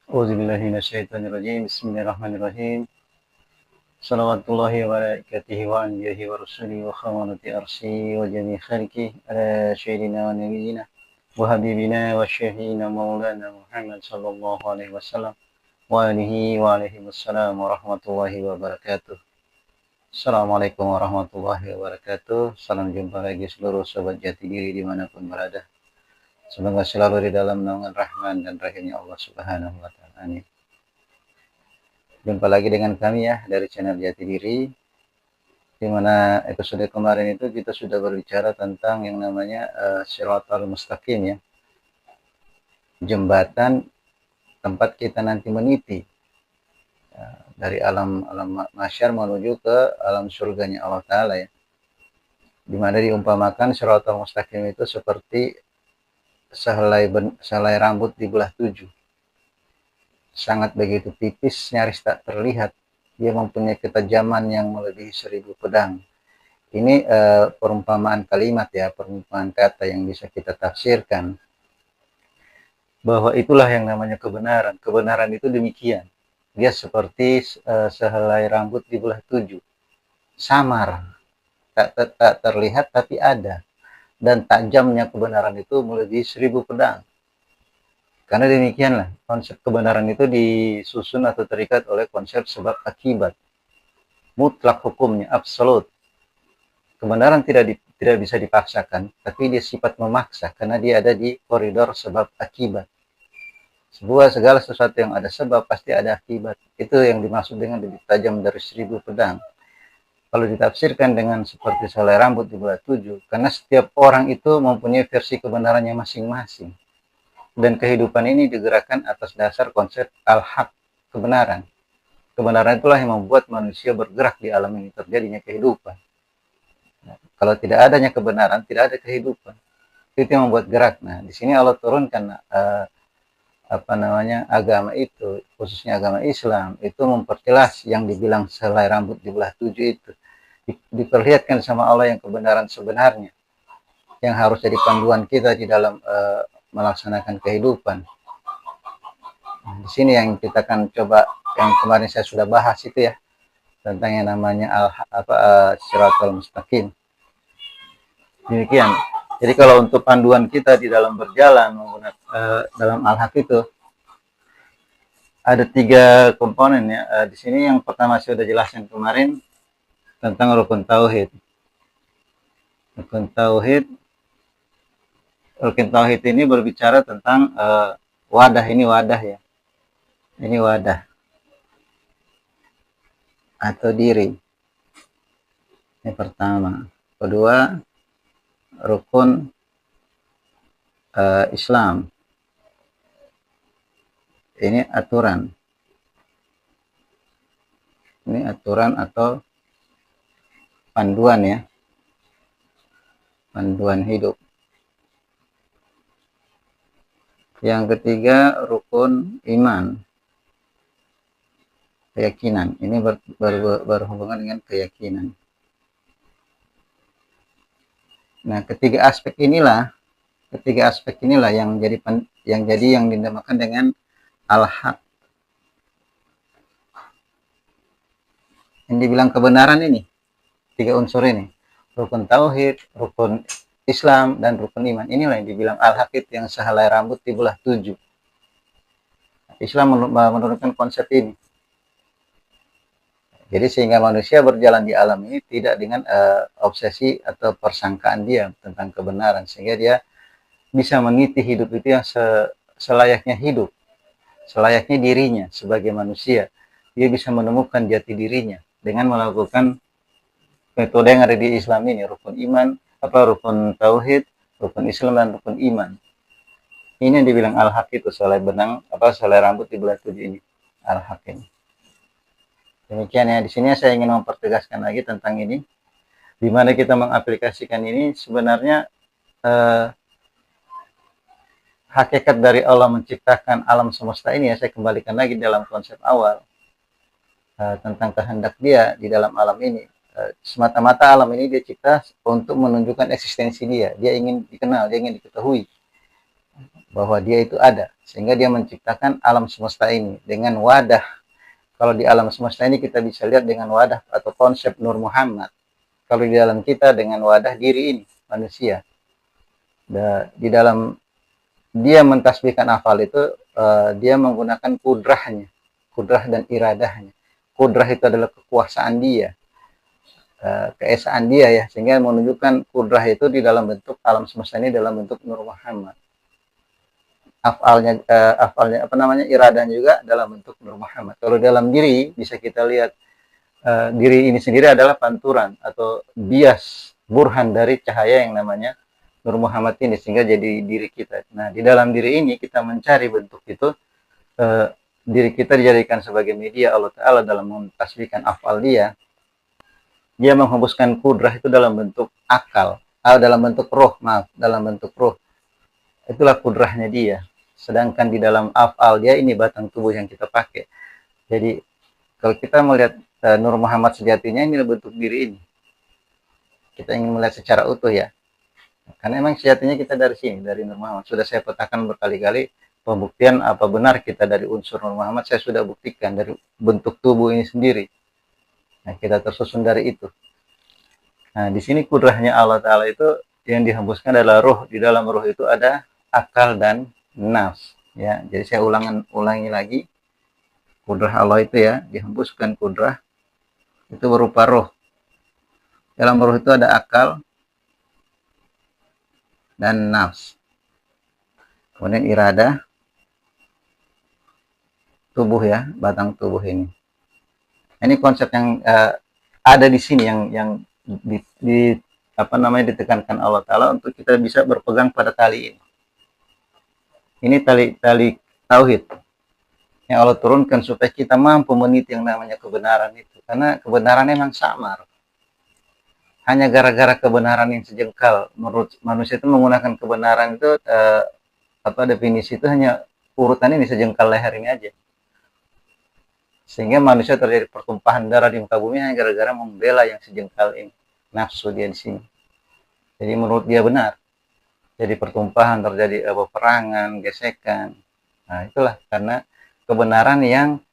Auzubillahi Bismillahirrahmanirrahim. Salawatullahi wa barakatuhu wa anbiyahi wa rusuli wa khawanati arsi wa jami khalqi ala sayyidina wa nabiyyina wa habibina wa syafiina maulana Muhammad sallallahu alaihi wasallam wa alihi wassalam wa rahmatullahi wa barakatuh. Assalamualaikum warahmatullahi wabarakatuh. Salam jumpa lagi seluruh sobat jati diri dimanapun berada. Semoga selalu di dalam naungan rahman dan rahimnya Allah subhanahu wa ta'ala. Amin. Jumpa lagi dengan kami ya dari channel Jati Diri, di mana episode kemarin itu kita sudah berbicara tentang yang namanya Shiratal Mustaqim ya, jembatan tempat kita nanti meniti dari alam mahsyar menuju ke alam surganya Allah Ta'ala ya, di mana diumpamakan Shiratal Mustaqim itu seperti sehelai rambut dibelah 7, sangat begitu tipis, nyaris tak terlihat. Dia mempunyai ketajaman yang melebihi 1000 pedang. Ini perumpamaan kalimat ya, perumpamaan kata yang bisa kita tafsirkan bahwa itulah yang namanya kebenaran. Kebenaran itu demikian. Dia seperti sehelai rambut dibelah 7, samar, tak terlihat tapi ada, dan tajamnya kebenaran itu melebihi 1000 pedang. Karena demikianlah konsep kebenaran itu disusun atau terikat oleh konsep sebab akibat. Mutlak hukumnya, absolut. Kebenaran tidak bisa dipaksakan, tapi dia sifat memaksa karena dia ada di koridor sebab akibat. Segala sesuatu yang ada sebab pasti ada akibat. Itu yang dimaksud dengan lebih tajam dari 1000 pedang. Kalau ditafsirkan dengan seperti selai rambut dibelah 7, karena setiap orang itu mempunyai versi kebenarannya masing-masing. Dan kehidupan ini digerakkan atas dasar konsep al-haq, kebenaran. Kebenaran itulah yang membuat manusia bergerak di alam ini, terjadinya kehidupan. Nah, kalau tidak adanya kebenaran, tidak ada kehidupan. Itu yang membuat gerak. Nah, di sini Allah turunkan agama itu, khususnya agama Islam, itu memperjelas yang dibilang selai rambut dibelah 7 itu. Diperlihatkan sama Allah yang kebenaran sebenarnya, yang harus jadi panduan kita di dalam melaksanakan kehidupan. Nah, di sini yang kita akan coba, yang kemarin saya sudah bahas itu ya, tentang yang namanya Shiratal Mustaqim. Demikian. Jadi kalau untuk panduan kita di dalam berjalan menggunakan dalam al-haq itu ada 3 komponen ya. Di sini yang pertama saya sudah jelaskan kemarin tentang rukun tauhid. Rukun tauhid ini berbicara tentang wadah. Ini wadah ya. Ini wadah atau diri. Ini pertama. Kedua, rukun Islam. Ini aturan. Ini aturan atau panduan ya. Panduan hidup. Yang ketiga, rukun iman. Keyakinan. Ini berhubungan dengan keyakinan. Nah, ketiga aspek inilah yang dinamakan dengan al-haq. Yang dibilang kebenaran ini, 3 unsur ini. Rukun tauhid, rukun Islam, dan rukun iman. Inilah yang dibilang al-haq, yang sehelai rambut dibelah 7. Islam menurunkan konsep ini. Jadi sehingga manusia berjalan di alam ini tidak dengan obsesi atau persangkaan dia tentang kebenaran, sehingga dia bisa meniti hidup itu yang selayaknya hidup, selayaknya dirinya sebagai manusia. Dia bisa menemukan jati dirinya dengan melakukan metode yang ada di Islam ini, rukun iman, rukun tauhid, rukun Islam, dan rukun iman. Ini yang dibilang al-haq itu, selai rambut dibelah 7 ini, al-haq ini. Demikian ya. Di sini saya ingin mempertegaskan lagi tentang ini, di mana kita mengaplikasikan ini sebenarnya hakikat dari Allah menciptakan alam semesta ini ya. Saya kembalikan lagi dalam konsep awal tentang kehendak dia di dalam alam ini. Semata-mata alam ini dia cipta untuk menunjukkan eksistensi dia. Dia ingin dikenal, dia ingin diketahui bahwa dia itu ada, sehingga dia menciptakan alam semesta ini dengan wadah. Kalau di alam semesta ini kita bisa lihat dengan wadah atau konsep Nur Muhammad. Kalau di dalam kita dengan wadah diri ini, manusia. Di dalam dia mentasbihkan afal itu, dia menggunakan kudrahnya, kudrah dan iradahnya. Kudrah itu adalah kekuasaan dia, keesaan dia ya, sehingga menunjukkan kudrah itu di dalam bentuk alam semesta ini dalam bentuk Nur Muhammad. Afalnya, apa namanya, iradahnya juga dalam bentuk Nur Muhammad. Kalau dalam diri bisa kita lihat, diri ini sendiri adalah panturan atau bias burhan dari cahaya yang namanya Nur Muhammad ini, sehingga jadi diri kita. Nah, di dalam diri ini kita mencari bentuk itu, diri kita dijadikan sebagai media Allah Ta'ala dalam mentasbihkan afal dia. Dia menghembuskan kudrah itu dalam bentuk akal, dalam bentuk roh, dalam bentuk roh. Itulah kudrahnya dia. Sedangkan di dalam afal dia ini batang tubuh yang kita pakai. Jadi kalau kita melihat Nur Muhammad sejatinya, ini bentuk diri ini. Kita ingin melihat secara utuh ya. Karena memang sejatinya kita dari sini, dari Nur Muhammad. Sudah saya petakan berkali-kali pembuktian apa benar kita dari unsur Nur Muhammad. Saya sudah buktikan dari bentuk tubuh ini sendiri. Nah, kita tersusun dari itu. Nah, di sini kudrahnya Allah Ta'ala itu yang dihembuskan adalah roh. Di dalam roh itu ada akal dan nafs. Ya, jadi saya ulangi lagi. Kudrah Allah itu ya, dihembuskan kudrah. Itu berupa roh. Dalam roh itu ada akal dan nafs. Kemudian iradah, tubuh ya, batang tubuh ini. Ini konsep yang ada di sini yang ditekankan Allah Ta'ala untuk kita bisa berpegang pada tali ini. Ini tali tauhid yang Allah turunkan supaya kita mampu meniti yang namanya kebenaran itu. Karena kebenaran memang samar. Hanya gara-gara kebenaran yang sejengkal. Menurut manusia itu menggunakan kebenaran itu, definisi itu hanya urutan ini sejengkal leher ini aja. Sehingga manusia terjadi pertumpahan darah di muka bumi hanya gara-gara membela yang sejengkal ini. Nafsu dia di sini. Jadi menurut dia benar. Jadi pertumpahan, terjadi peperangan, gesekan. Nah, itulah karena kebenaran yang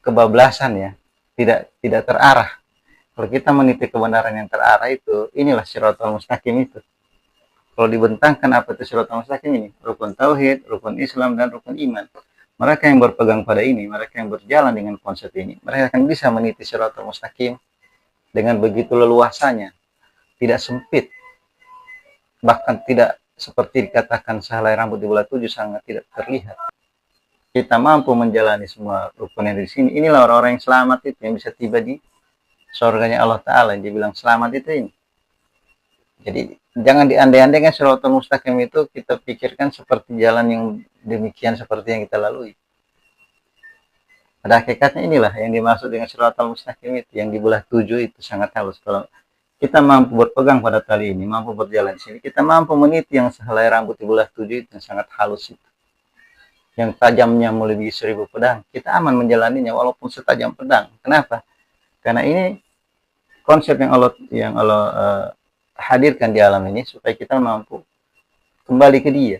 kebablasan ya, tidak terarah. Kalau kita meniti kebenaran yang terarah itu, inilah Shiratal Mustaqim itu. Kalau dibentangkan apa itu Shiratal Mustaqim ini? Rukun tauhid, rukun Islam, dan rukun iman. Mereka yang berpegang pada ini, mereka yang berjalan dengan konsep ini, mereka akan bisa meniti Shiratal Mustaqim dengan begitu leluasanya, tidak sempit, bahkan tidak seperti dikatakan sehelai rambut di bola 7 sangat tidak terlihat. Kita mampu menjalani semua rukun yang di sini. Inilah orang-orang yang selamat itu, yang bisa tiba di surganya Allah Ta'ala, yang dibilang selamat itu ini. Jadi jangan diandai-andaikan Shiratal Mustaqim itu kita pikirkan seperti jalan yang demikian seperti yang kita lalui. Pada hakikatnya inilah yang dimaksud dengan Shiratal Mustaqim itu, yang di belah 7 itu sangat halus. Kalau kita mampu berpegang pada tali ini, mampu berjalan di sini, kita mampu meniti yang sehelai rambut di belah 7 itu yang sangat halus itu. Yang tajamnya melebihi 1000 pedang, kita aman menjalaninya walaupun setajam pedang. Kenapa? Karena ini konsep yang Allah hadirkan di alam ini supaya kita mampu kembali ke dia.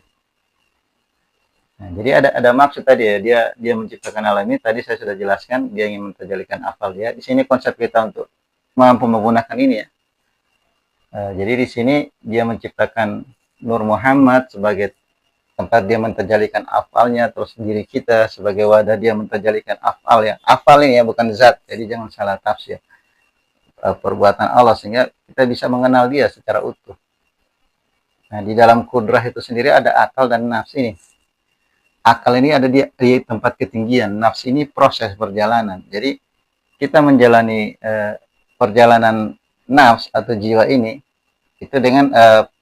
Nah, jadi ada maksud tadi ya, dia menciptakan alam ini. Tadi saya sudah jelaskan, dia ingin menterjalikan afal dia. Di sini konsep kita untuk mampu menggunakan ini ya. Jadi di sini dia menciptakan Nur Muhammad sebagai tempat dia menterjalikan afalnya, terus diri kita sebagai wadah dia menterjalikan afal ya. Afal ini ya, bukan zat. Jadi jangan salah tafsir. Perbuatan Allah, sehingga kita bisa mengenal dia secara utuh. Nah, di dalam kudrah itu sendiri ada akal dan nafs ini. Akal ini ada di tempat ketinggian, nafs ini proses perjalanan. Jadi kita menjalani perjalanan nafs atau jiwa ini itu dengan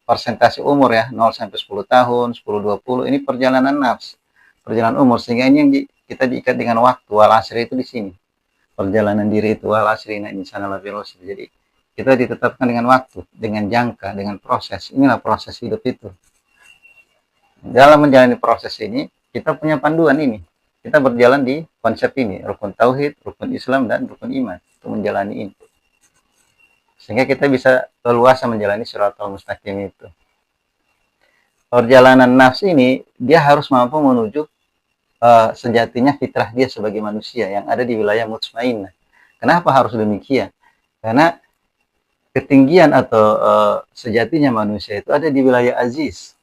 persentase umur ya, 0 sampai 10 tahun, 10-20, ini perjalanan nafs, perjalanan umur, sehingga ini yang kita diikat dengan waktu. Wal asri itu di sini. Perjalanan diri itu wal asri inna insana lafi khusr. Jadi kita ditetapkan dengan waktu, dengan jangka, dengan proses. Inilah proses hidup itu. Dalam menjalani proses ini, kita punya panduan ini. Kita berjalan di konsep ini, rukun tauhid, rukun Islam, dan rukun iman, untuk menjalani ini. Sehingga kita bisa leluasa menjalani Shiratal Mustaqim itu. perjalanan nafs ini dia harus mampu menuju sejatinya fitrah dia sebagai manusia yang ada di wilayah mutmainnah. Kenapa harus demikian? Karena ketinggian atau sejatinya manusia itu ada di wilayah aziz,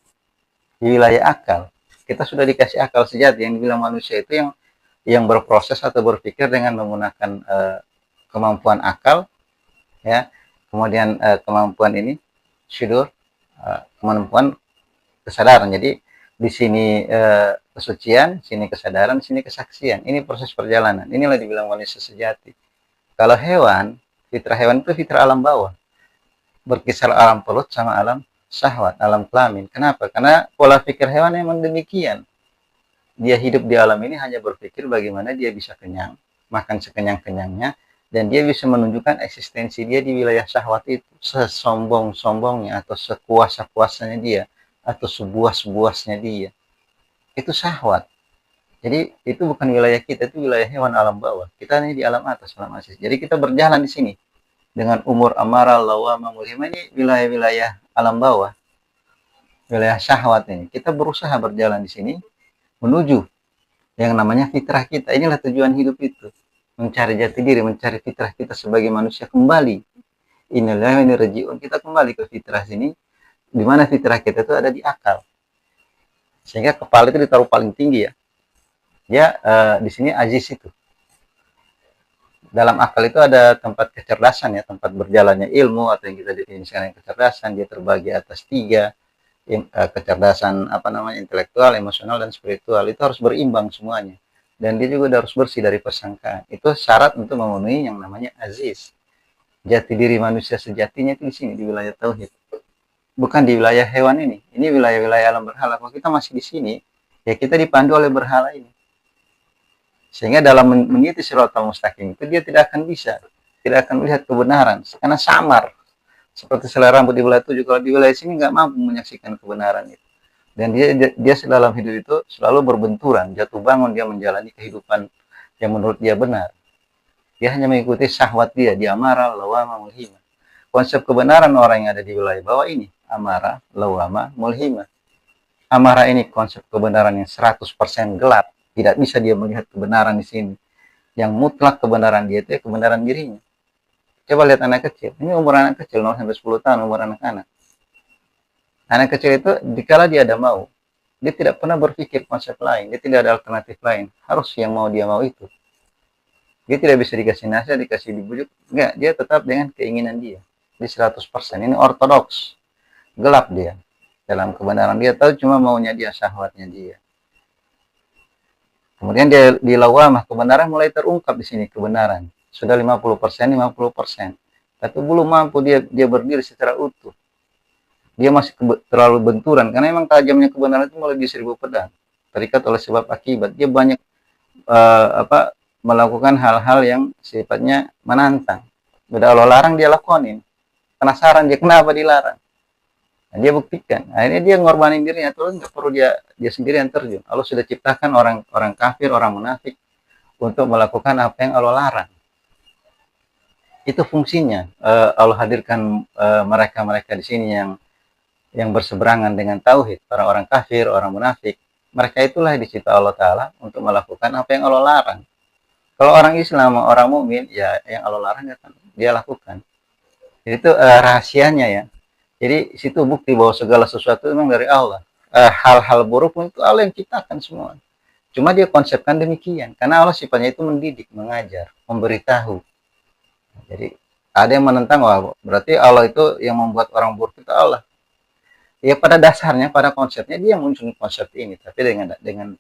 di wilayah akal. Kita sudah dikasih akal sejati, yang dibilang manusia itu yang berproses atau berpikir dengan menggunakan kemampuan akal, ya, kemudian kemampuan ini syudur, kemampuan kesadaran. Jadi di sini kesucian, sini kesadaran, sini kesaksian. Ini proses perjalanan. Inilah dibilang manusia sejati. Kalau hewan, fitrah hewan itu fitrah alam bawah, berkisar alam perut sama alam syahwat, alam kelamin. Kenapa? Karena pola pikir hewan memang demikian. Dia hidup di alam ini hanya berpikir bagaimana dia bisa kenyang, makan sekenyang-kenyangnya, dan dia bisa menunjukkan eksistensi dia di wilayah syahwat itu sesombong-sombongnya atau sekuasa-kuasanya dia atau sebuas-buasnya dia. Itu syahwat. Jadi itu bukan wilayah kita, itu wilayah hewan alam bawah. Kita ini di alam atas, alam asis. Jadi kita berjalan di sini dengan umur amarah, lawamah, mulhimah, ini wilayah-wilayah alam bawah, wilayah syahwat ini. Kita berusaha berjalan di sini menuju yang namanya fitrah kita. Inilah tujuan hidup itu, mencari jati diri, mencari fitrah kita sebagai manusia kembali. Inilah ini rejiun, kita kembali ke fitrah sini, di mana fitrah kita itu ada di akal. Sehingga kepala itu ditaruh paling tinggi ya. Dia di sini aziz itu. Dalam akal itu ada tempat kecerdasan ya, tempat berjalannya ilmu atau yang kita definisikan kecerdasan. Dia terbagi atas 3, kecerdasan intelektual, emosional, dan spiritual. Itu harus berimbang semuanya. Dan dia juga harus bersih dari persangkaan. Itu syarat untuk memenuhi yang namanya aziz. Jati diri manusia sejatinya itu di sini, di wilayah tauhid. Bukan di wilayah hewan ini. Ini wilayah-wilayah alam berhala. Kalau kita masih di sini, ya kita dipandu oleh berhala ini. Sehingga dalam mengikuti siratal mustaqim itu dia tidak akan bisa, tidak akan melihat kebenaran karena samar. Seperti selai rambut di wilayah 7, kalau di wilayah sini nggak mampu menyaksikan kebenaran itu. Dan dia dalam hidup itu selalu berbenturan, jatuh bangun, dia menjalani kehidupan yang menurut dia benar. Dia hanya mengikuti syahwat dia amarah, lawamah, mulhimah. Konsep kebenaran orang yang ada di wilayah bawah ini, amarah, lawamah, mulhimah. Amarah ini konsep kebenaran yang 100% gelap. Tidak bisa dia melihat kebenaran di sini. Yang mutlak kebenaran dia itu ya kebenaran dirinya. Coba lihat anak kecil. Ini umur anak kecil, 0-10 tahun, umur anak-anak. Anak kecil itu, dikala dia ada mau, dia tidak pernah berpikir konsep lain. Dia tidak ada alternatif lain. Harus yang mau dia mau itu. Dia tidak bisa dikasih nasihat, dikasih dibujuk. Enggak, dia tetap dengan keinginan dia. Di 100%. Ini ortodoks. Gelap dia. Dalam kebenaran dia tahu cuma maunya dia, syahwatnya dia. Kemudian dia di lawamah, kebenaran mulai terungkap di sini, kebenaran. Sudah 50%, 50%. Tapi belum mampu dia berdiri secara utuh. Dia masih terlalu benturan, karena memang tajamnya kebenaran itu mulai di 1000 pedang. Terikat oleh sebab akibat. Dia banyak melakukan hal-hal yang sifatnya menantang. Udah Allah larang, dia lakonin. Penasaran dia kenapa dilarang. Nah, dia buktikan. Akhirnya dia ngorbanin dirinya. Terus nggak perlu dia sendiri yang terjun. Allah sudah ciptakan orang kafir, orang munafik untuk melakukan apa yang Allah larang. Itu fungsinya. Allah hadirkan mereka-mereka di sini yang berseberangan dengan tauhid. Orang-orang kafir, orang munafik. Mereka itulah dicipta Allah Ta'ala untuk melakukan apa yang Allah larang. Kalau orang Islam, orang mukmin, ya yang Allah larang dia lakukan. Jadi itu rahasianya ya. Jadi situ bukti bahwa segala sesuatu memang dari Allah. Hal-hal buruk pun itu Allah yang ciptakan semua. Cuma dia konsepkan demikian. Karena Allah sifatnya itu mendidik, mengajar, memberitahu. Jadi ada yang menentang, wah berarti Allah itu yang membuat orang buruk itu Allah. Ya pada dasarnya, pada konsepnya dia muncul konsep ini. Tapi dengan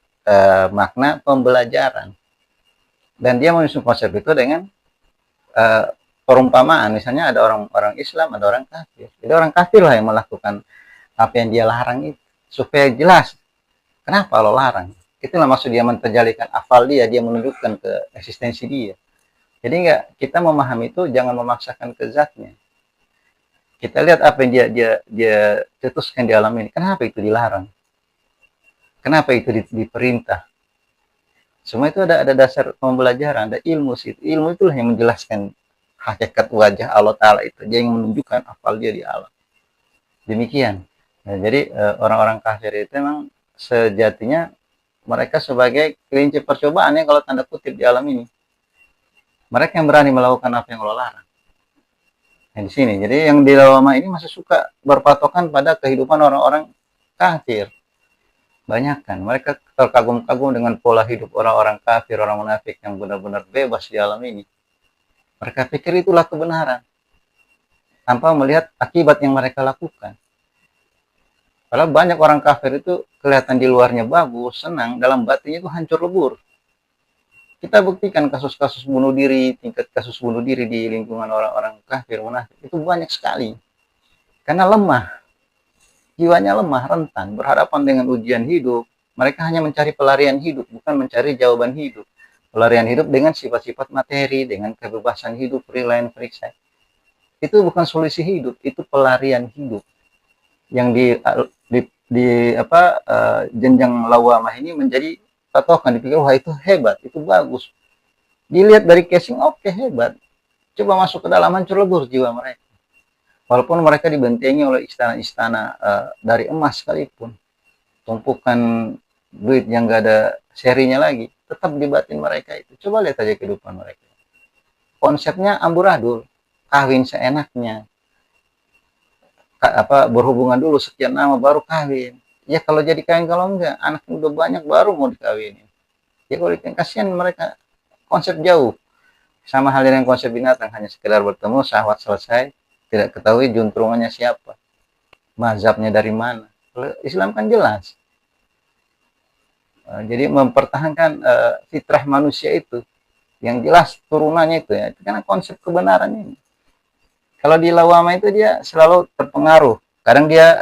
makna pembelajaran. Dan dia muncul konsep itu dengan perumpamaan. Misalnya ada orang Islam, ada orang kafir. Jadi orang kafir lah yang melakukan apa yang dia larang itu. Supaya jelas kenapa Allah larang. Itulah maksud dia menterjalikan afal dia menunjukkan ke eksistensi dia. Jadi kita memahami itu jangan memaksakan ke zatnya. Kita lihat apa yang dia cetuskan di alam ini. Kenapa itu dilarang? Kenapa itu diperintah? Semua itu ada dasar pembelajaran, ada ilmu sih. Ilmu itulah yang menjelaskan hakikat wajah Allah Ta'ala itu. Dia yang menunjukkan afal dia di alam. Demikian. Nah, jadi orang-orang kafir itu memang sejatinya mereka sebagai kelinci percobaan ya kalau tanda kutip di alam ini. Mereka yang berani melakukan apa yang Allah larang. Nah, di sini. Jadi yang di lawama ini masih suka berpatokan pada kehidupan orang-orang kafir. Banyak kan. Mereka terkagum-kagum dengan pola hidup orang-orang kafir, orang munafik yang benar-benar bebas di alam ini. Mereka pikir itulah kebenaran. Tanpa melihat akibat yang mereka lakukan. Padahal banyak orang kafir itu kelihatan di luarnya bagus, senang, dalam batinnya itu hancur lebur. Kita buktikan kasus-kasus bunuh diri, tingkat kasus bunuh diri di lingkungan orang-orang kafir munafik itu banyak sekali. Karena lemah, jiwanya lemah, rentan, berhadapan dengan ujian hidup. Mereka hanya mencari pelarian hidup, bukan mencari jawaban hidup. Pelarian hidup dengan sifat-sifat materi, dengan kebebasan hidup, free sex. Itu bukan solusi hidup, itu pelarian hidup. Yang jenjang lawamah ini menjadi patokan, dipikir wah itu hebat, itu bagus. Dilihat dari casing, oke, hebat. Coba masuk ke dalam, hancur lebur jiwa mereka. Walaupun mereka dibentengi oleh istana-istana dari emas sekalipun, tumpukan duit yang gak ada serinya lagi, tetap di batin mereka itu. Coba lihat aja kehidupan mereka. Konsepnya amburadul, kawin seenaknya, berhubungan dulu sekian lama baru kawin. Ya kalau jadi kawin, kalau enggak anak udah banyak baru mau dikawinin. Ya kalau kasihan mereka, konsep jauh. Sama halnya dengan konsep binatang, hanya sekedar bertemu, syahwat selesai, tidak ketahui juntrungannya siapa, mazhabnya dari mana. Islam kan jelas. Jadi mempertahankan fitrah manusia itu, yang jelas turunannya itu ya, itu karena konsep kebenaran ini. Kalau di lawama itu dia selalu terpengaruh. Kadang dia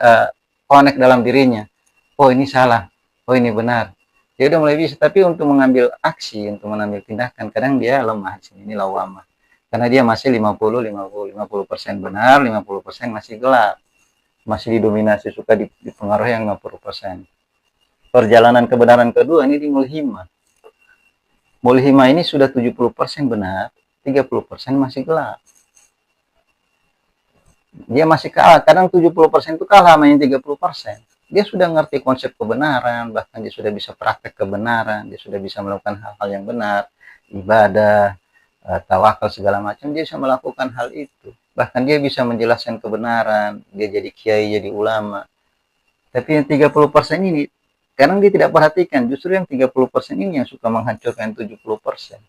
connect dalam dirinya. Oh ini salah, oh ini benar. Dia udah mulai bisa, tapi untuk mengambil aksi, untuk mengambil tindakan, kadang dia lemah. Ini lawama. Karena dia masih 50% benar, 50% masih gelap. Masih didominasi, suka dipengaruhi yang 50%. Perjalanan kebenaran kedua ini di mulhimah. Mulhimah ini sudah 70% benar, 30% masih gelap. Dia masih kalah, kadang 70% itu kalah sama yang 30%. Dia sudah ngerti konsep kebenaran, bahkan dia sudah bisa praktek kebenaran, dia sudah bisa melakukan hal-hal yang benar, ibadah, tawakal segala macam, dia bisa melakukan hal itu. Bahkan dia bisa menjelaskan kebenaran, dia jadi kiai, jadi ulama. Tapi yang 30% ini, kadang dia tidak perhatikan, justru yang 30% ini yang suka menghancurkan 70%.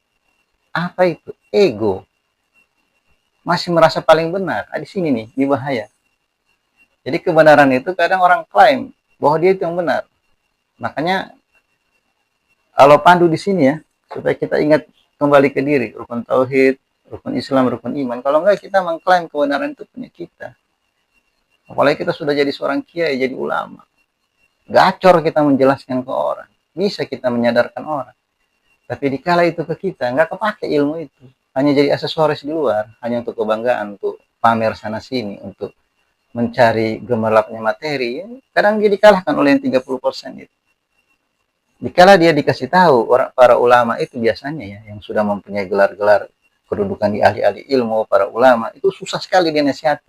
Apa itu? Ego. Masih merasa paling benar. Di sini nih, di bahaya. Jadi kebenaran itu kadang orang klaim bahwa dia itu yang benar. Makanya Allah pandu di sini ya, supaya kita ingat kembali ke diri, rukun tauhid, rukun Islam, rukun iman. Kalau enggak, kita mengklaim kebenaran itu punya kita. Apalagi kita sudah jadi seorang kiai, jadi ulama. Gacor kita menjelaskan ke orang. Bisa kita menyadarkan orang. Tapi dikala itu ke kita, nggak kepake ilmu itu. Hanya jadi aksesoris di luar, hanya untuk kebanggaan, untuk pamer sana-sini, untuk mencari gemerlapnya materi. Kadang dia dikalahkan oleh yang 30% itu. Dikala dia dikasih tahu, para ulama itu biasanya ya, yang sudah mempunyai gelar-gelar kedudukan di ahli-ahli ilmu, para ulama, itu susah sekali dia nasihati.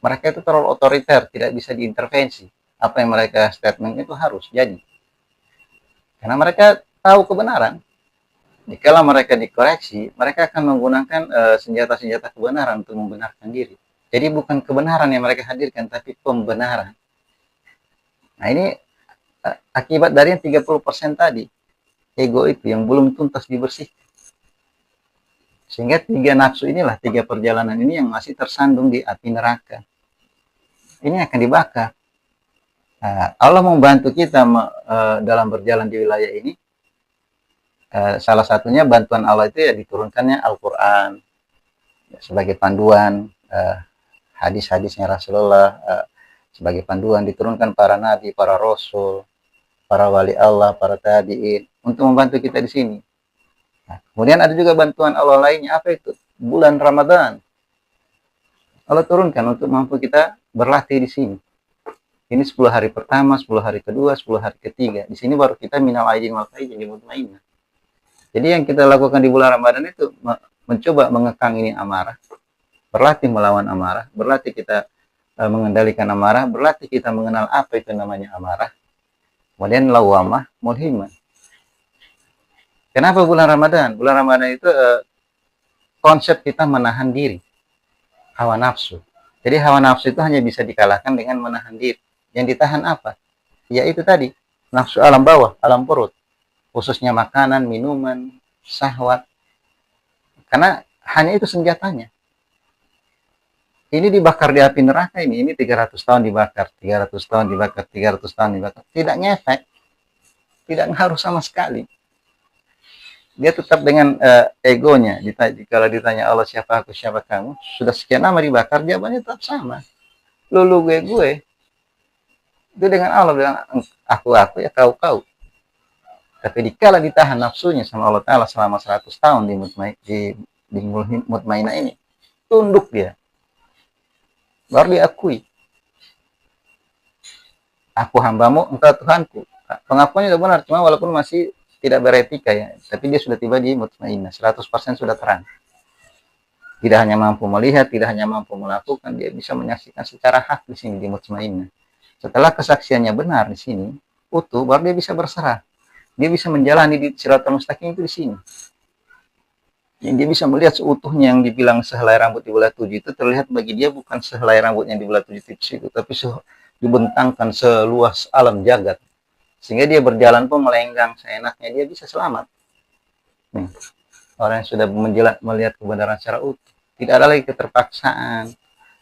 Mereka itu terlalu otoriter, tidak bisa diintervensi. Apa yang mereka statement itu harus jadi. Karena mereka tahu kebenaran. Jika mereka dikoreksi, mereka akan menggunakan senjata-senjata kebenaran untuk membenarkan diri. Jadi bukan kebenaran yang mereka hadirkan, tapi pembenaran. Nah ini akibat dari yang 30% tadi. Ego itu yang belum tuntas dibersihkan. Sehingga 3 nafsu inilah, 3 perjalanan ini yang masih tersandung di api neraka. Ini akan dibakar. Nah, Allah membantu kita dalam berjalan di wilayah ini. Salah satunya bantuan Allah itu ya diturunkannya Al-Quran sebagai panduan, hadis-hadisnya Rasulullah sebagai panduan, diturunkan para nabi, para rasul, para wali Allah, para tabi'in untuk membantu kita di sini. Nah, kemudian ada juga bantuan Allah lainnya, apa itu? Bulan Ramadan. Allah turunkan untuk mampu kita berlatih di sini. Ini 10 hari pertama, 10 hari kedua, 10 hari ketiga. Di sini baru kita minal aidin wal faizin mutmainnah. Jadi yang kita lakukan di bulan Ramadan itu mencoba mengekang ini amarah, berlatih melawan amarah, berlatih kita mengendalikan amarah, berlatih kita mengenal apa itu namanya amarah. Kemudian lawamah, mulhimah. Kenapa bulan Ramadan? Bulan Ramadan itu konsep kita menahan diri, hawa nafsu. Jadi hawa nafsu itu hanya bisa dikalahkan dengan menahan diri. Yang ditahan apa? Ya itu tadi, nafsu alam bawah, alam perut. Khususnya makanan, minuman, syahwat. Karena hanya itu senjatanya. Ini dibakar di api neraka ini 300 tahun dibakar, 300 tahun dibakar, 300 tahun dibakar. Tidak ngefek, tidak ngaruh sama sekali. Dia tetap dengan egonya. Kalau ditanya Allah siapa aku, siapa kamu, sudah sekian lama dibakar, jawabannya tetap sama. Lu gue. Itu dengan Allah bilang aku ya kau. Tapi dikala ditahan nafsunya sama Allah Ta'ala selama 100 tahun di mutmainah ini, tunduk dia. Baru diakui. Aku hambamu, engkau Tuhanku. Pengakuannya sudah benar, cuma walaupun masih tidak beretika ya. Tapi dia sudah tiba di mutmainah, 100% sudah terang. Tidak hanya mampu melihat, tidak hanya mampu melakukan, dia bisa menyaksikan secara hak di sini di mutmainah. Setelah kesaksiannya benar di sini, utuh, baru dia bisa berserah. Dia bisa menjalani di Shiratal Mustaqim itu di sini. Yang dia bisa melihat seutuhnya yang dibilang sehelai rambut di belah 7 itu terlihat bagi dia bukan sehelai rambut yang di belah 7 titik itu, tapi dibentangkan seluas alam jagat. Sehingga dia berjalan pun melenggang seenaknya, dia bisa selamat. Nih, orang yang sudah melihat kebenaran secara utuh. Tidak ada lagi keterpaksaan,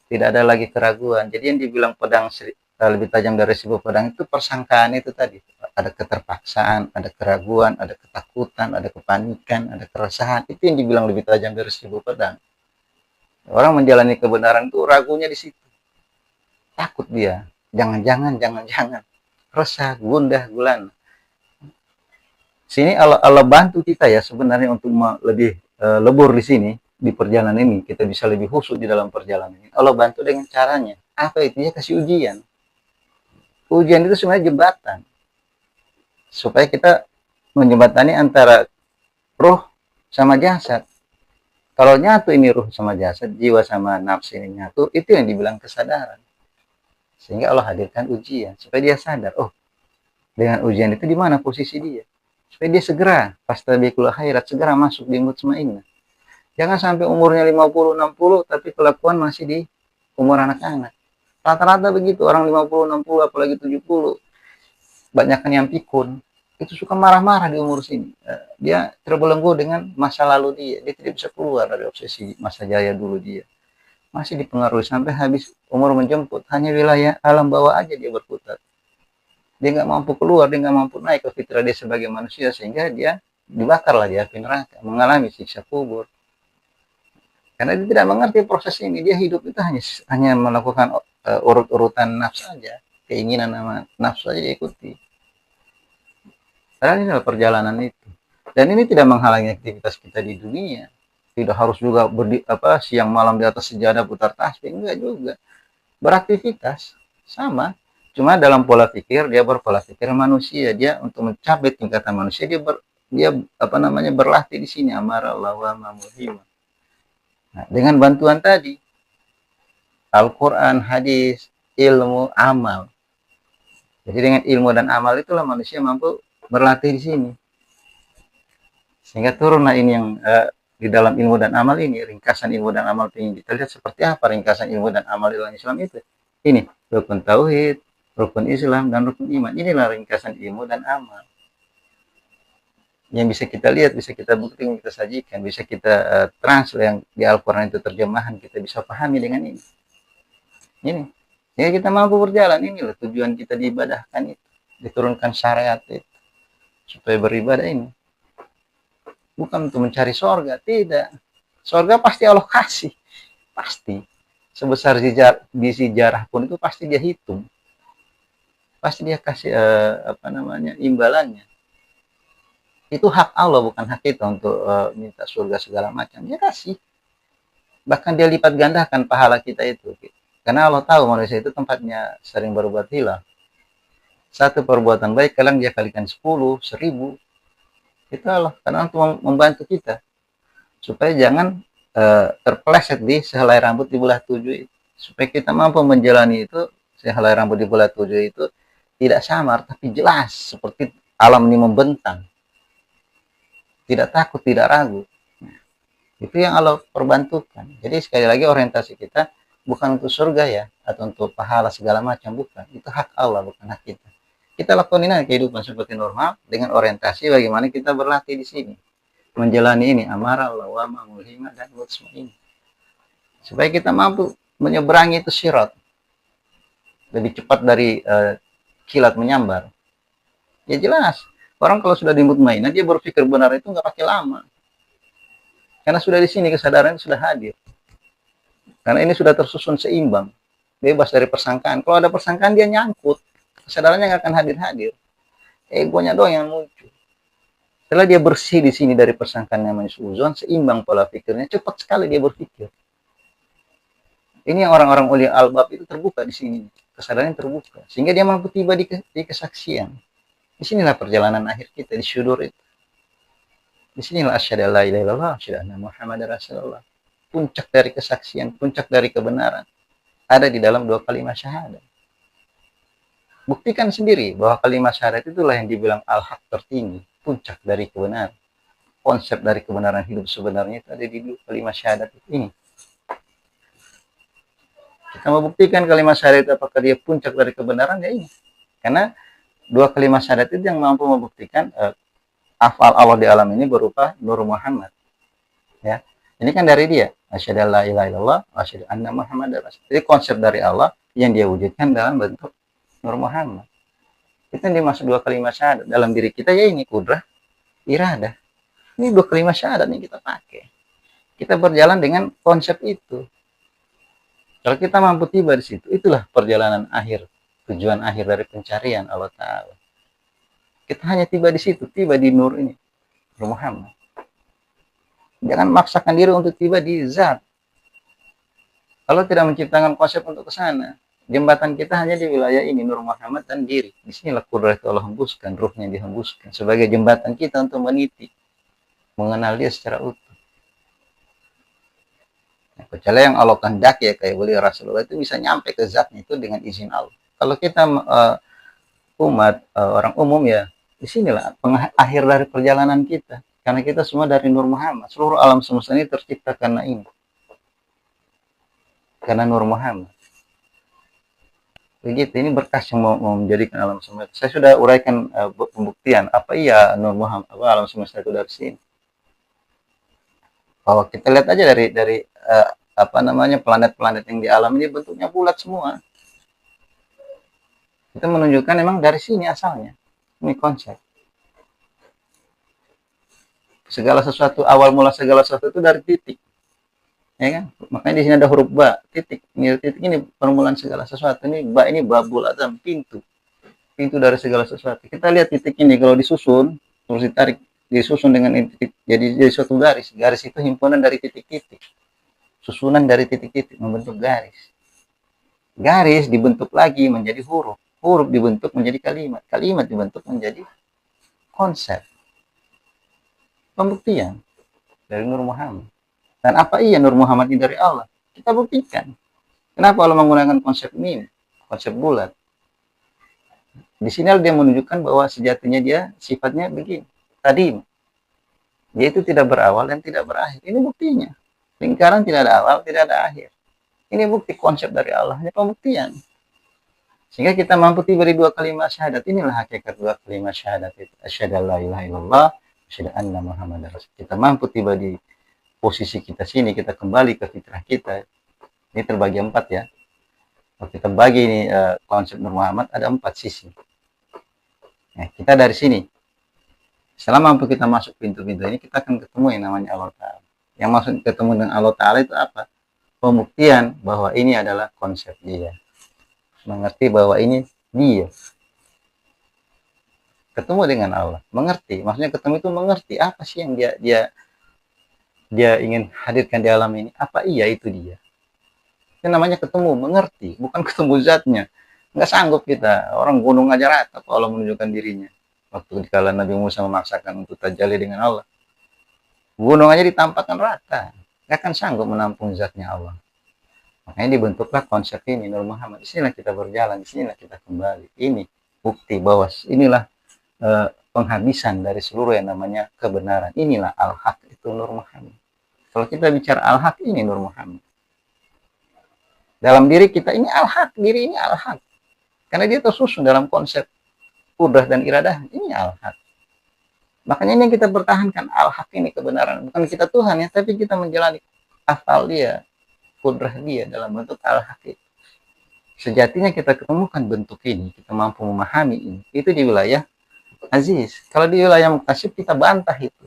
tidak ada lagi keraguan. Jadi yang dibilang pedang lebih tajam dari 1000 pedang itu persangkaan itu tadi. Ada keterpaksaan, ada keraguan, ada ketakutan, ada kepanikan, ada keresahan. Itu yang dibilang lebih tajam dari 1000 pedang. Orang menjalani kebenaran itu ragunya di situ. Takut dia. Jangan-jangan. Resah, gundah, gulana. Sini Allah bantu kita ya sebenarnya untuk lebih lebur di sini. Di perjalanan ini, kita bisa lebih khusyuk di dalam perjalanan ini. Allah bantu dengan caranya. Apa itu? Dia kasih ujian. Ujian itu sebenarnya jembatan. Supaya kita menjembatani antara ruh sama jasad. Kalau nyatu ini ruh sama jasad, jiwa sama nafsu ini nyatu, itu yang dibilang kesadaran. Sehingga Allah hadirkan ujian, supaya dia sadar, oh, dengan ujian itu di mana posisi dia. Supaya dia segera, fastabiqul khairat, segera masuk di mutmainnah. Jangan sampai umurnya 50-60, tapi kelakuan masih di umur anak-anak. Rata-rata begitu, orang 50-60, apalagi 70. Banyakkan yang pikun. Itu suka marah-marah di umur sini. Dia terbelenggu dengan masa lalu dia. Dia tidak bisa keluar dari obsesi masa jaya dulu dia. Masih dipengaruhi sampai habis umur menjemput. Hanya wilayah alam bawah aja dia berputar. Dia nggak mampu keluar, dia nggak mampu naik ke fitrah dia sebagai manusia. Sehingga dia dibakarlah di api neraka. Mengalami siksa kubur. Karena dia tidak mengerti proses ini. Dia hidup itu hanya melakukan urut-urutan nafsu saja. Keinginan nafsu saja dia ikuti. Padahal ini adalah perjalanan itu. Dan ini tidak menghalangi aktivitas kita di dunia. Tidak harus juga siang malam di atas sejadah putar tasbih. Enggak juga. Beraktivitas. Sama. Cuma dalam pola pikir, dia berpola pikir manusia. Dia untuk mencapai tingkatan manusia, dia berlatih di sini. Amarah, lawamah, mulhimah. Nah, dengan bantuan tadi. Al-Quran, hadis, ilmu, amal. Jadi dengan ilmu dan amal itulah manusia mampu berlatih di sini. Sehingga turunlah ini yang di dalam ilmu dan amal ini, ringkasan ilmu dan amal ini. Kita lihat seperti apa ringkasan ilmu dan amal dalam Islam itu. Ini, rukun tauhid, rukun Islam, dan rukun iman. Inilah ringkasan ilmu dan amal. Yang bisa kita lihat, bisa kita buktikan, kita sajikan, bisa kita translate yang di Al-Quran itu terjemahan, kita bisa pahami dengan ini. Ini. Ya kita mampu berjalan, inilah tujuan kita diibadahkan itu. Diturunkan syariat itu. Supaya beribadah ini. Bukan untuk mencari sorga, tidak. Sorga pasti Allah kasih. Pasti. Sebesar biji jarah pun itu pasti dia hitung. Pasti dia kasih imbalannya. Itu hak Allah, bukan hak kita untuk minta surga segala macam. Dia kasih. Bahkan dia lipat gandakan pahala kita itu. Karena Allah tahu manusia itu tempatnya sering berbuat hilaf. Satu perbuatan baik, kadang dia kalikan 10, 1000. Itu Allah. Karena untuk membantu kita. Supaya jangan terpeleset di sehelai rambut di belah 7 itu. Supaya kita mampu menjalani itu, sehelai rambut di belah 7 itu tidak samar, tapi jelas seperti alam ini membentang. Tidak takut, tidak ragu. Itu yang Allah perbantukan. Jadi sekali lagi orientasi kita bukan untuk surga ya, atau untuk pahala segala macam, bukan. Itu hak Allah, bukan hak kita. Kita lakukan ini kehidupan seperti normal dengan orientasi bagaimana kita berlatih di sini. Menjalani ini amara, lawama, mulhima, dan mutmain. Supaya kita mampu menyeberangi itu sirat lebih cepat dari kilat menyambar. Ya jelas, orang kalau sudah di mutmainah dia berpikir benar itu nggak pakai lama. Karena sudah di sini kesadaran sudah hadir. Karena ini sudah tersusun seimbang, bebas dari persangkaan. Kalau ada persangkaan dia nyangkut, kesadarannya nggak akan hadir-hadir. Egonya doang yang muncul. Setelah dia bersih di sini dari persangkaan namanya suuzon, seimbang pola pikirnya, cepat sekali dia berpikir. Ini yang orang-orang ulia albab itu terbuka di sini, kesadarannya terbuka, sehingga dia mampu tiba di kesaksian. Disinilah perjalanan akhir kita di syudur itu. Disinilah asyhadu alla ilaha illallah, asyhadu anna muhammadar rasulullah. Puncak dari kesaksian, puncak dari kebenaran ada di dalam dua kalimat syahadat. Buktikan sendiri bahwa kalimat syahadat itulah yang dibilang al-haq tertinggi, puncak dari kebenaran. Konsep dari kebenaran hidup sebenarnya itu ada di dua kalimat syahadat ini. Kita membuktikan kalimat syahadat apakah dia puncak dari kebenaran, ya ini. Karena dua kalimat syahadat itu yang mampu membuktikan afal Allah di alam ini berupa Nur Muhammad. Ya. Ini kan dari dia. Asyhadu alla ilaha illallah, asyhadu anna Muhammadar rasulullah. Jadi konsep dari Allah yang dia wujudkan dalam bentuk Nur Muhammad. Itu yang dimaksud dua kalimat syahadat dalam diri kita, ya ini kudrah, iradah. Ini dua kalimat syahadat yang kita pakai. Kita berjalan dengan konsep itu. Kalau kita mampu tiba di situ, itulah perjalanan akhir, tujuan akhir dari pencarian Allah Ta'ala. Kita hanya tiba di situ, tiba di nur ini, Nur Muhammad. Jangan maksakan diri untuk tiba di zat. Allah tidak menciptakan konsep untuk ke sana. Jembatan kita hanya di wilayah ini, Nur Muhammad dan diri. Di sinilah kudrat Allah hembuskan, ruhnya dihembuskan sebagai jembatan kita untuk meniti, mengenal dia secara utuh. Nah, kecuali yang Allah kehendaki ya, kayak beliau Rasulullah itu bisa nyampe ke zatnya itu dengan izin Allah. Kalau kita umat orang umum ya, disinilah akhir dari perjalanan kita. Karena kita semua dari Nur Muhammad. Seluruh alam semesta ini tercipta karena ini. Karena Nur Muhammad. Begitu, ini berkas yang mau menjadikan alam semesta. Saya sudah uraikan pembuktian. Apa iya Nur Muhammad, apa alam semesta itu dari sini. Bahwa kita lihat aja dari apa namanya planet-planet yang di alam ini bentuknya bulat semua. Itu menunjukkan memang dari sini asalnya. Ini konsep. Segala sesuatu, awal mula segala sesuatu itu dari titik. Ya kan? Makanya di sini ada huruf ba, titik. Ini titik ini permulaan segala sesuatu. Ini ba, ini babul azam, pintu. Pintu dari segala sesuatu. Kita lihat titik ini kalau disusun, terus ditarik, disusun dengan titik, jadi suatu garis. Garis itu himpunan dari titik-titik. Susunan dari titik-titik membentuk garis. Garis dibentuk lagi menjadi huruf. Huruf dibentuk menjadi kalimat. Kalimat dibentuk menjadi konsep. Pembuktian dari Nur Muhammad. Dan apa iya Nur Muhammad ini dari Allah? Kita buktikan. Kenapa Allah menggunakan konsep ini? Konsep bulat. Di sini dia menunjukkan bahwa sejatinya dia sifatnya begini. Qadim. Dia itu tidak berawal dan tidak berakhir. Ini buktinya. Lingkaran tidak ada awal, tidak ada akhir. Ini bukti konsep dari Allah. Ini pembuktian. Sehingga kita mampu tiba di dua kalimat syahadat. Inilah hakikat dua kalimat syahadat itu. Asyhadu alla ilaha illallah, asyhadu anna Muhammadar rasulullah. Kita mampu tiba di posisi kita sini, kita kembali ke fitrah kita. Ini terbagi 4 ya. Kalau kita bagi ini konsep Nur Muhammad ada 4 sisi. Nah, kita dari sini. Setelah mampu kita masuk pintu-pintu ini, kita akan ketemu yang namanya Allah Ta'ala. Yang maksud ketemu dengan Allah Ta'ala itu apa? Pembuktian bahwa ini adalah konsep dia. Mengerti bahwa ini dia. Ketemu dengan Allah. Mengerti. Maksudnya ketemu itu mengerti. Apa sih yang dia ingin hadirkan di alam ini? Apa iya itu dia? Itu namanya ketemu, mengerti. Bukan ketemu zatnya. Nggak sanggup kita. Orang gunung aja rata kalau Allah menunjukkan dirinya. Waktu dikala Nabi Musa memaksakan untuk tajalli dengan Allah. Gunung aja ditampakkan rata. Nggak akan sanggup menampung zatnya Allah. Makanya dibentuklah konsep ini, Nur Muhammad. Disinilah kita berjalan, disinilah kita kembali. Ini bukti bahwa inilah penghabisan dari seluruh yang namanya kebenaran. Inilah al-haq, itu Nur Muhammad. Kalau kita bicara al-haq, ini Nur Muhammad. Dalam diri kita ini al-haq, diri ini al-haq. Karena dia tersusun dalam konsep kudrah dan iradah, ini al-haq. Makanya ini yang kita pertahankan, al-haq ini kebenaran. Bukan kita Tuhan ya, tapi kita menjalani afal dia, kudrah dia dalam bentuk al-haq. Sejatinya kita ketemukan bentuk ini, kita mampu memahami ini. Itu di wilayah aziz. Kalau di wilayah muktasib kita bantah itu.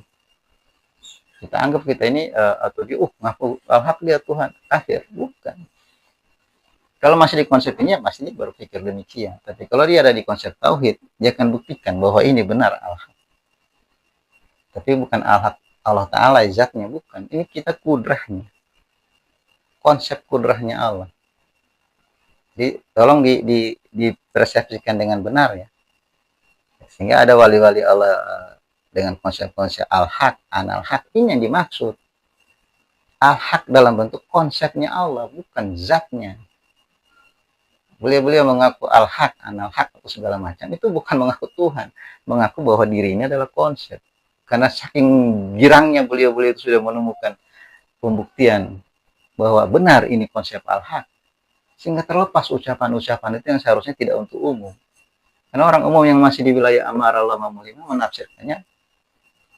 Kita anggap kita ini atau ngaku al-haq dia Tuhan, kafir. Bukan. Kalau masih di konsep ini, masih berpikir demikian. Tapi kalau dia ada di konsep tauhid, dia akan buktikan bahwa ini benar al-haq. Tapi bukan al-haq Allah Ta'ala zatnya, bukan. Ini kita kudrahnya. Konsep kudrahnya Allah. Jadi tolong dipersepsikan dengan benar ya. Sehingga ada wali-wali Allah dengan konsep-konsep al-haq, anal-haq, ini yang dimaksud. Al-haq dalam bentuk konsepnya Allah, bukan zatnya. Beliau mengaku al-haq, anal-haq, atau segala macam. Itu bukan mengaku Tuhan. Mengaku bahwa dirinya adalah konsep. Karena saking girangnya beliau itu sudah menemukan pembuktian bahwa benar ini konsep al-haq. Sehingga terlepas ucapan-ucapan itu yang seharusnya tidak untuk umum. Karena orang umum yang masih di wilayah amarah Allah menafsirkannya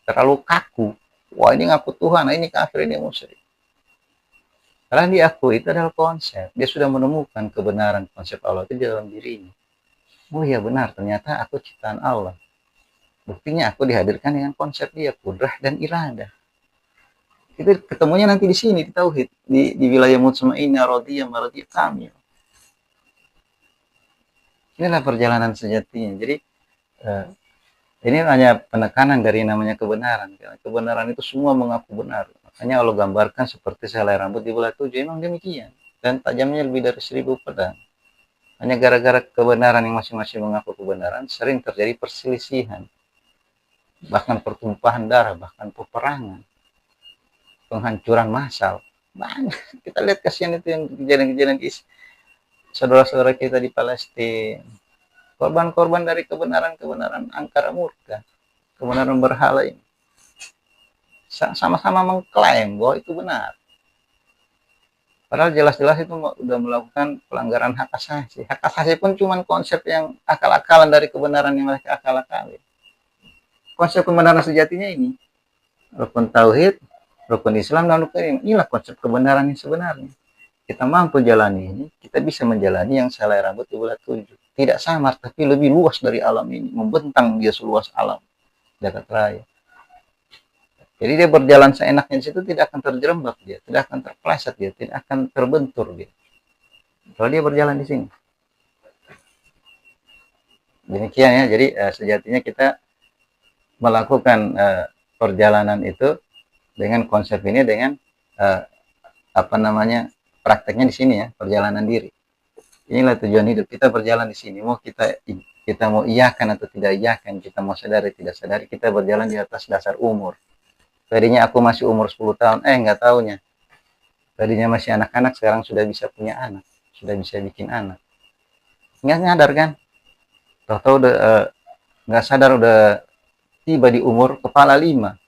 terlalu kaku. Wah ini ngaku Tuhan, ini kafir, ini musyrik. Karena diakui itu adalah konsep. Dia sudah menemukan kebenaran konsep Allah itu di dalam dirinya. Oh iya benar, ternyata aku ciptaan Allah. Buktinya aku dihadirkan dengan konsep dia, kudrah dan iradah. Itu ketemunya nanti di sini, di tauhid, di wilayah mutmainnah, radiyah, maradiyah, kamil. Inilah perjalanan sejatinya. Jadi ini hanya penekanan dari namanya kebenaran. Kebenaran itu semua mengaku benar. Makanya Allah gambarkan seperti selai rambut di belah 7. Memang demikian. Dan tajamnya lebih dari 1000 pedang. Hanya gara-gara kebenaran yang masing-masing mengaku kebenaran, sering terjadi perselisihan. Bahkan pertumpahan darah, bahkan peperangan. Penghancuran massal. Banyak. Kita lihat kasihan itu yang kejadian-kejadian saudara-saudara kita di Palestina. Korban-korban dari kebenaran-kebenaran angkara murka. Kebenaran berhala ini. Sama-sama mengklaim bahwa itu benar. Padahal jelas-jelas itu sudah melakukan pelanggaran hak asasi. Hak asasi pun cuma konsep yang akal-akalan dari kebenaran yang mereka akal-akalin. Konsep kebenaran sejatinya ini. Rukun tauhid, rukun Islam, dan rukun iman. Inilah konsep kebenaran yang sebenarnya. Kita mampu jalani ini, kita bisa menjalani yang selai rambut di belah 7. Tidak samar, tapi lebih luas dari alam ini. Membentang dia seluas alam. Jagat raya. Jadi dia berjalan seenaknya di situ, tidak akan terjerembab dia, tidak akan terpleset dia, tidak akan terbentur dia. Kalau dia berjalan di sini. Demikian ya, jadi sejatinya kita melakukan perjalanan itu dengan konsep ini, dengan prakteknya di sini ya, perjalanan diri. Inilah tujuan hidup kita, berjalan di sini. Mau kita mau iyakan atau tidak iyakan, kita mau sadari tidak sadari, kita berjalan di atas dasar umur. Tadinya aku masih umur 10 tahun, nggak taunya. Tadinya masih anak-anak, sekarang sudah bisa punya anak, sudah bisa bikin anak. Nggak nyadar kan? Tahu-tahu udah nggak sadar udah tiba di umur kepala 5.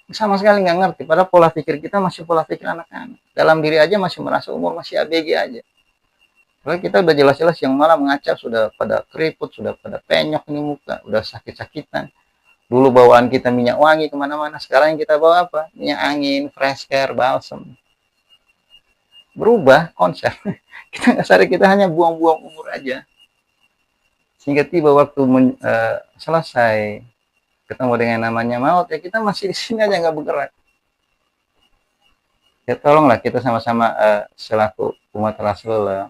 Sama sekali nggak ngerti. Padahal pola pikir kita masih pola pikir anak-anak. Dalam diri aja masih merasa umur masih ABG aja. Kalau kita udah jelas-jelas yang malah mengacau, sudah pada keriput, sudah pada penyok di muka, udah sakit-sakitan. Dulu bawaan kita minyak wangi kemana-mana. Sekarang yang kita bawa apa? Minyak angin, fresh care, balsam. Berubah konsep. Kita nggak sadar, kita hanya buang-buang umur aja. Sehingga tiba waktu selesai, ketemu dengan namanya maut, ya kita masih di sini aja nggak bergerak. Ya tolonglah kita sama-sama selaku umat Rasul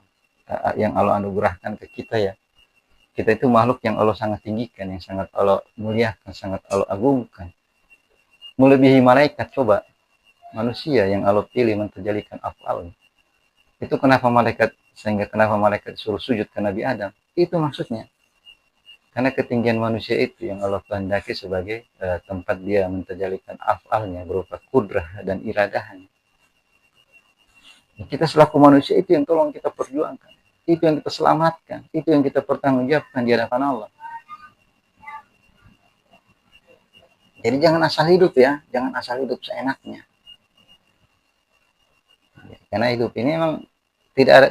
yang Allah anugerahkan ke kita ya. Kita itu makhluk yang Allah sangat tinggikan, yang sangat Allah muliakan, sangat Allah agungkan. Melebihi malaikat, coba. Manusia yang Allah pilih menterjalikan afal. Itu kenapa malaikat suruh sujud ke Nabi Adam. Itu maksudnya. Karena ketinggian manusia itu yang Allah kehendaki sebagai tempat dia menterjalikan afalnya berupa kudrah dan iradahnya. Kita selaku manusia itu yang tolong kita perjuangkan, itu yang kita selamatkan, itu yang kita pertanggungjawabkan di hadapan Allah. Jadi jangan asal hidup ya, jangan asal hidup seenaknya. Karena hidup ini memang tidak ada,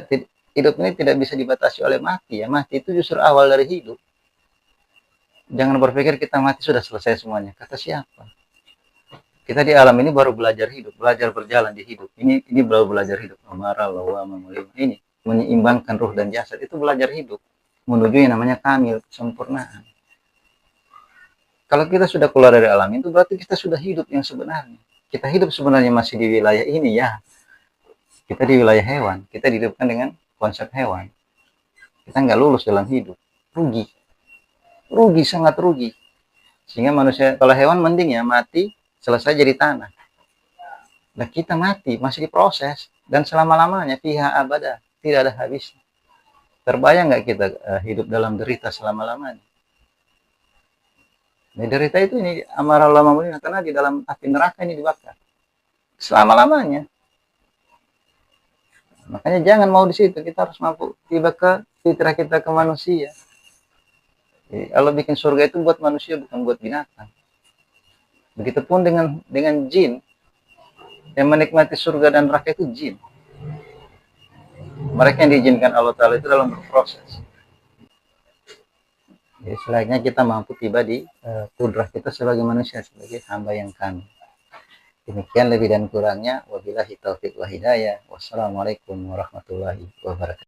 hidup ini tidak bisa dibatasi oleh mati ya. Mati itu justru awal dari hidup. Jangan berpikir kita mati sudah selesai semuanya. Kata siapa? Kita di alam ini baru belajar hidup, belajar berjalan di hidup. Ini baru belajar hidup. Amarah, lawama, ini menyeimbangkan ruh dan jasad, itu belajar hidup menuju yang namanya kamil, kesempurnaan. Kalau kita sudah keluar dari alam itu berarti kita sudah hidup yang sebenarnya. Kita hidup sebenarnya masih di wilayah ini ya. Kita di wilayah hewan, kita dihidupkan dengan konsep hewan. Kita nggak lulus dalam hidup, rugi, rugi sangat rugi. Sehingga manusia, kalau hewan mending ya mati selesai jadi tanah. Nah kita mati masih diproses dan selama-lamanya pihak abada, tidak ada habisnya. Terbayang nggak kita hidup dalam derita selama-lamanya? Nah, derita itu ini amarah lama karena di dalam api neraka ini dibakar selama-lamanya. Makanya jangan mau di situ, kita harus mampu tiba ke fitrah kita ke manusia. Jadi, Allah bikin surga itu buat manusia, bukan buat binatang. Begitupun dengan jin. Yang menikmati surga dan neraka itu jin. Mereka yang diizinkan Allah Ta'ala itu dalam berproses. Jadi selayaknya kita mampu tiba di kudrah kita sebagai manusia, sebagai hamba yang kami. Demikian lebih dan kurangnya. Wabillahi taufiq wa hidayah. Wassalamualaikum warahmatullahi wabarakatuh.